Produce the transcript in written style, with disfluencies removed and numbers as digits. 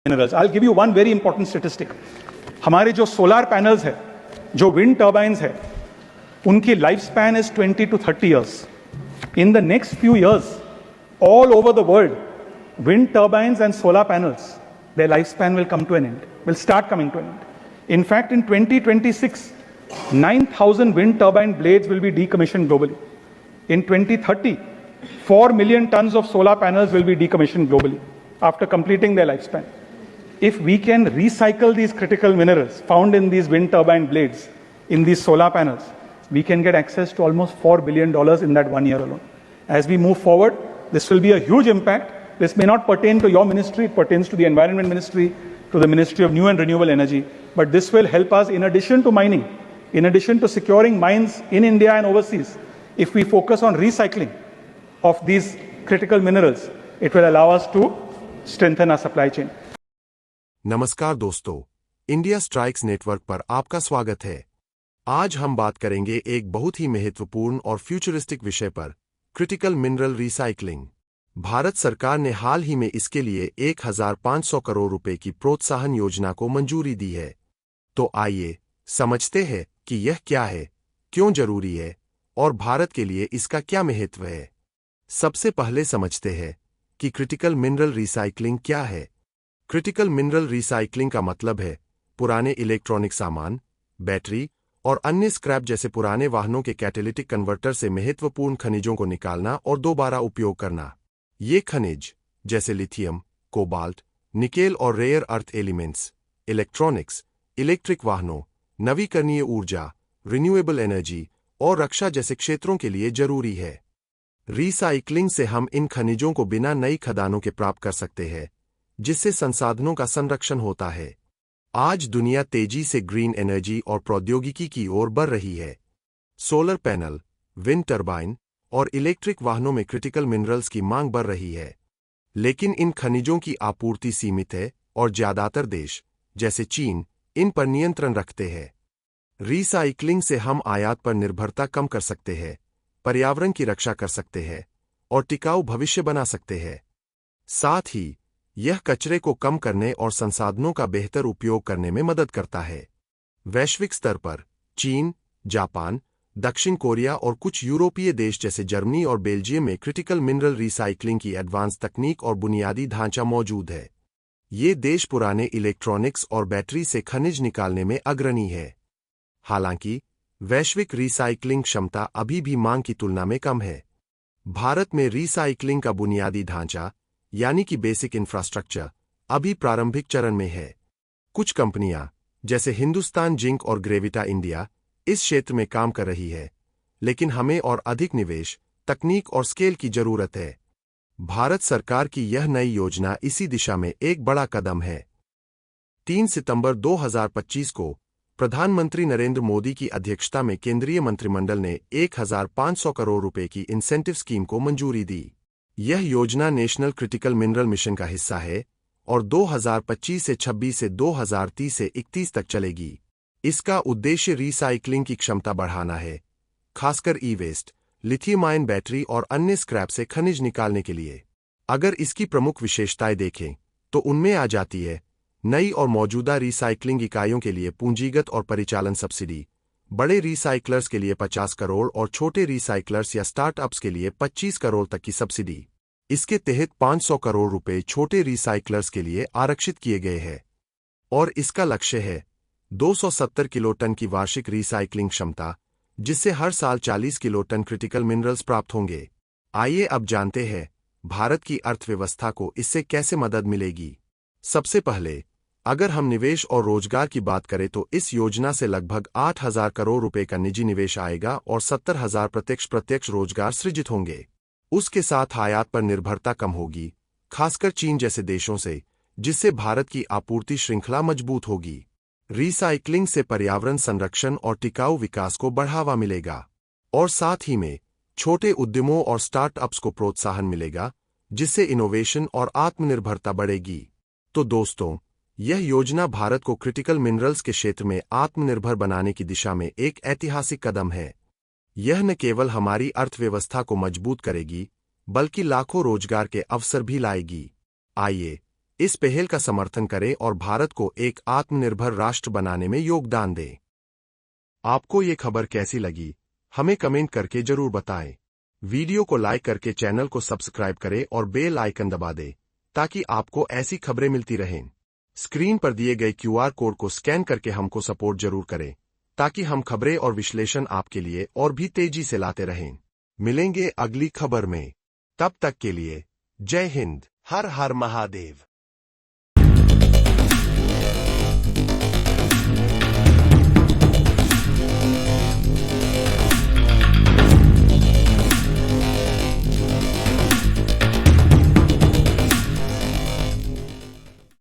minerals. I'll give you one very important statistic. हमारे जो solar panels है, जो विंड टर्बाइंस है, उनकी life span is 20 to 30 years. In the next few years, all over the world, wind turbines and solar panels, their lifespan will come to an end, will start coming to an end. In fact, in 2026, 9,000 wind turbine blades will be decommissioned globally. In 2030, 4 million tons of solar panels will be decommissioned globally after completing their lifespan. If we can recycle these critical minerals found in these wind turbine blades, in these solar panels, we can get access to almost $4 billion in that 1 year alone. As we move forward, this will be a huge impact. This may not pertain to your ministry, it pertains to the Environment Ministry, to the Ministry of New and Renewable Energy, but this will help us in addition to mining, in addition to securing mines in India and overseas. If we focus on recycling of these critical minerals, it will allow us to strengthen our supply chain. नमस्कार दोस्तों, India strikes network पर आपका स्वागत है। आज हम बात करेंगे एक बहुत ही महत्वपूर्ण और फ्यूचरिस्टिक विषय पर, क्रिटिकल मिनरल रिसाइकलिंग। भारत सरकार ने हाल ही में इसके लिए 1,500 करोड़ रुपए की प्रोत्साहन योजना को मंजूरी दी है। तो आइए समझते हैं कि यह क्या है, क्यों जरूरी है और भारत के लिए इसका क्या महत्व है। सबसे पहले समझते हैं कि क्रिटिकल मिनरल रिसाइकलिंग क्या है। क्रिटिकल मिनरल रिसाइकलिंग का मतलब है पुराने इलेक्ट्रॉनिक सामान, बैटरी और अन्य स्क्रैप जैसे पुराने वाहनों के कैटालिटिक कन्वर्टर से महत्वपूर्ण खनिजों को निकालना और दोबारा उपयोग करना। ये खनिज जैसे लिथियम, कोबाल्ट, निकेल और rare earth elements electronics, electric वाहनों, नवीकरणीय ऊर्जा, रिन्यूएबल एनर्जी और रक्षा जैसे क्षेत्रों के लिए जरूरी है। रिसाइकलिंग से हम इन खनिजों को बिना नई खदानों के प्राप्त कर सकते हैं, जिससे संसाधनों का संरक्षण होता है। आज दुनिया तेजी से ग्रीन एनर्जी और प्रौद्योगिकी की ओर बढ़ रही है। सोलर पैनल, विंड टर्बाइन और इलेक्ट्रिक वाहनों में क्रिटिकल मिनरल्स की मांग बढ़ रही है, लेकिन इन खनिजों की आपूर्ति सीमित है और ज्यादातर देश, जैसे चीन, इन पर नियंत्रण रखते हैं। रिसाइकलिंग से हम आयात पर निर्भरता कम कर सकते हैं, पर्यावरण की रक्षा कर सकते हैं और टिकाऊ भविष्य बना सकते हैं। साथ ही यह कचरे को कम करने और संसाधनों का बेहतर उपयोग करने में मदद करता है। वैश्विक स्तर पर चीन, जापान, दक्षिण कोरिया और कुछ यूरोपीय देश जैसे जर्मनी और बेल्जियम में क्रिटिकल मिनरल रिसाइकलिंग की एडवांस तकनीक और बुनियादी ढांचा मौजूद है। ये देश पुराने इलेक्ट्रॉनिक्स और बैटरी से खनिज निकालने में अग्रणी है। हालांकि वैश्विक रिसाइकलिंग क्षमता अभी भी मांग की तुलना में कम है। भारत में रिसाइकलिंग का बुनियादी ढांचा यानी कि बेसिक इंफ्रास्ट्रक्चर अभी प्रारंभिक चरण में है। कुछ कंपनियां जैसे हिंदुस्तान जिंक और ग्रेविटा इंडिया इस क्षेत्र में काम कर रही है, लेकिन हमें और अधिक निवेश, तकनीक और स्केल की जरूरत है। भारत सरकार की यह नई योजना इसी दिशा में एक बड़ा कदम है। 3 सितंबर 2025 को प्रधानमंत्री नरेंद्र मोदी की अध्यक्षता में केंद्रीय मंत्रिमंडल ने 1,500 करोड़ रुपए की इंसेंटिव स्कीम को मंजूरी दी। यह योजना नेशनल क्रिटिकल मिनरल मिशन का हिस्सा है और 2025 से 26 से 2030 से 31 तक चलेगी। इसका उद्देश्य रिसाइकलिंग की क्षमता बढ़ाना है, खासकर ई-वेस्ट, लिथियम आयन बैटरी और अन्य स्क्रैप से खनिज निकालने के लिए। अगर इसकी प्रमुख विशेषताएं देखें तो उनमें आ जाती है नई और मौजूदा रिसाइकलिंग इकाइयों के लिए पूंजीगत और परिचालन सब्सिडी, बड़े रिसाइक्लर्स के लिए 50 करोड़ और छोटे रिसाइक्लर्स या स्टार्टअप्स के लिए 25 करोड़ तक की सब्सिडी। इसके तहत 500 करोड़ रुपए छोटे रिसाइक्लर्स के लिए आरक्षित किए गए हैं और इसका लक्ष्य है 270 किलो टन की वार्षिक रिसाइक्लिंग क्षमता, जिससे हर साल 40 किलो टन क्रिटिकल मिनरल्स प्राप्त होंगे। आइए अब जानते हैं भारत की अर्थव्यवस्था को इससे कैसे मदद मिलेगी। सबसे पहले अगर हम निवेश और रोजगार की बात करें तो इस योजना से लगभग 8,000 करोड़ रुपए का निजी निवेश आएगा और 70,000 प्रत्यक्ष रोजगार सृजित होंगे। उसके साथ आयात पर निर्भरता कम होगी, खासकर चीन जैसे देशों से, जिससे भारत की आपूर्ति श्रृंखला मजबूत होगी। रिसाइकलिंग से पर्यावरण संरक्षण और टिकाऊ विकास को बढ़ावा मिलेगा और साथ ही में छोटे उद्यमों और स्टार्टअप्स को प्रोत्साहन मिलेगा, जिससे इनोवेशन और आत्मनिर्भरता बढ़ेगी। तो दोस्तों, यह योजना भारत को क्रिटिकल मिनरल्स के क्षेत्र में आत्मनिर्भर बनाने की दिशा में एक ऐतिहासिक कदम है। यह न केवल हमारी अर्थव्यवस्था को मजबूत करेगी, बल्कि लाखों रोजगार के अवसर भी लाएगी। आइए इस पहल का समर्थन करें और भारत को एक आत्मनिर्भर राष्ट्र बनाने में योगदान दें। आपको ये खबर कैसी लगी, हमें कमेंट करके जरूर बताएं। वीडियो को लाइक करके चैनल को सब्सक्राइब करें और बेल आइकन दबा दें ताकि आपको ऐसी खबरें मिलती रहें। स्क्रीन पर दिए गए QR कोड को स्कैन करके हमको सपोर्ट जरूर करें ताकि हम खबरें और विश्लेषण आपके लिए और भी तेजी से लाते रहें। मिलेंगे अगली खबर में, तब तक के लिए जय हिंद, हर हर महादेव।